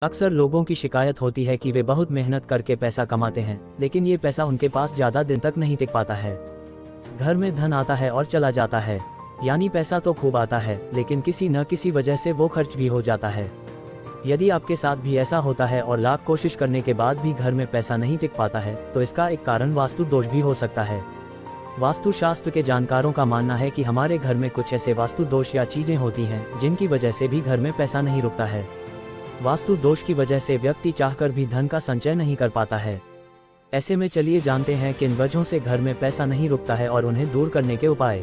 अक्सर लोगों की शिकायत होती है कि वे बहुत मेहनत करके पैसा कमाते हैं, लेकिन ये पैसा उनके पास ज़्यादा दिन तक नहीं टिक पाता है। घर में धन आता है और चला जाता है, यानी पैसा तो खूब आता है, लेकिन किसी न किसी वजह से वो खर्च भी हो जाता है। यदि आपके साथ भी ऐसा होता है और लाख कोशिश करने के बाद भी घर में पैसा नहीं टिक पाता है, तो इसका एक कारण वास्तु दोष भी हो सकता है। वास्तु शास्त्र के जानकारों का मानना है कि हमारे घर में कुछ ऐसे वास्तु दोष या चीजें होती हैं जिनकी वजह से भी घर में पैसा नहीं रुकता है। वास्तु दोष की वजह से व्यक्ति चाहकर भी धन का संचय नहीं कर पाता है। ऐसे में चलिए जानते हैं किन वजहों से घर में पैसा नहीं रुकता है और उन्हें दूर करने के उपाय।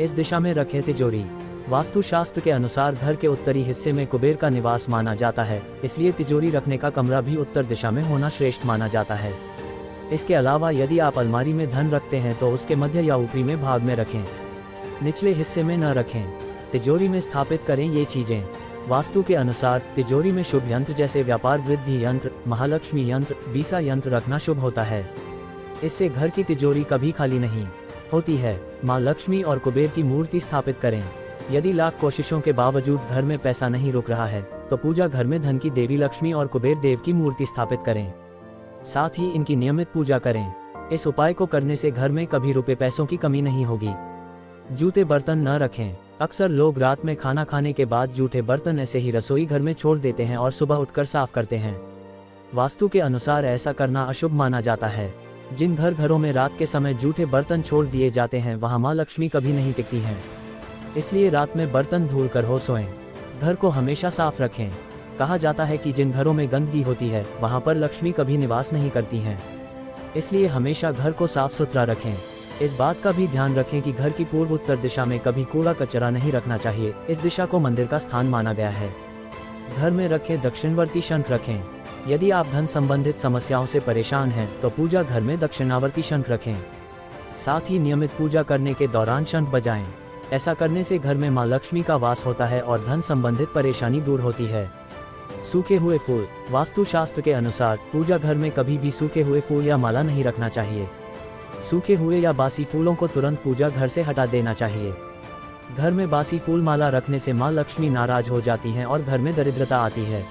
इस दिशा में रखें तिजोरी। वास्तु शास्त्र के अनुसार घर के उत्तरी हिस्से में कुबेर का निवास माना जाता है, इसलिए तिजोरी रखने का कमरा भी उत्तर दिशा में होना श्रेष्ठ माना जाता है। इसके अलावा यदि आप अलमारी में धन रखते हैं तो उसके मध्य या ऊपरी में भाग में रखें, निचले हिस्से में न रखें। तिजोरी में स्थापित करें ये चीजें। वास्तु के अनुसार तिजोरी में शुभ यंत्र जैसे व्यापार वृद्धि यंत्र, महालक्ष्मी यंत्र, बीसा यंत्र रखना शुभ होता है। इससे घर की तिजोरी कभी खाली नहीं होती है। माँ लक्ष्मी और कुबेर की मूर्ति स्थापित करें। यदि लाख कोशिशों के बावजूद घर में पैसा नहीं रुक रहा है, तो पूजा घर में धन की देवी लक्ष्मी और कुबेर देव की मूर्ति स्थापित करें। साथ ही इनकी नियमित पूजा करें। इस उपाय को करने से घर में कभी रुपए पैसों की कमी नहीं होगी। जूठे बर्तन न रखें। अक्सर लोग रात में खाना खाने के बाद जूठे बर्तन ऐसे ही रसोई घर में छोड़ देते हैं और सुबह उठकर साफ करते हैं। वास्तु के अनुसार ऐसा करना अशुभ माना जाता है। जिन घरों में रात के समय जूठे बर्तन छोड़ दिए जाते हैं वहां माँ लक्ष्मी कभी नहीं टिकती हैं। इसलिए रात में बर्तन धुल कर हो सोएं। घर को हमेशा साफ रखें। कहा जाता है कि जिन घरों में गंदगी होती है वहां पर लक्ष्मी कभी निवास नहीं करती हैं। इसलिए हमेशा घर को साफ सुथरा रखें। इस बात का भी ध्यान रखें कि घर की पूर्व उत्तर दिशा में कभी कूड़ा कचरा नहीं रखना चाहिए। इस दिशा को मंदिर का स्थान माना गया है। घर में रखें दक्षिणवर्ती शंख रखें। यदि आप धन संबंधित समस्याओं से परेशान हैं तो पूजा घर में दक्षिणावर्ती शंख रखें। साथ ही नियमित पूजा करने के दौरान शंख बजाएं। ऐसा करने से घर में माँ लक्ष्मी का वास होता है और धन संबंधित परेशानी दूर होती है। सूखे हुए फूल। वास्तु शास्त्र के अनुसार पूजा घर में कभी भी सूखे हुए फूल या माला नहीं रखना चाहिए। सूखे हुए या बासी फूलों को तुरंत पूजा घर से हटा देना चाहिए। घर में बासी फूल माला रखने से माँ लक्ष्मी नाराज हो जाती हैं और घर में दरिद्रता आती है।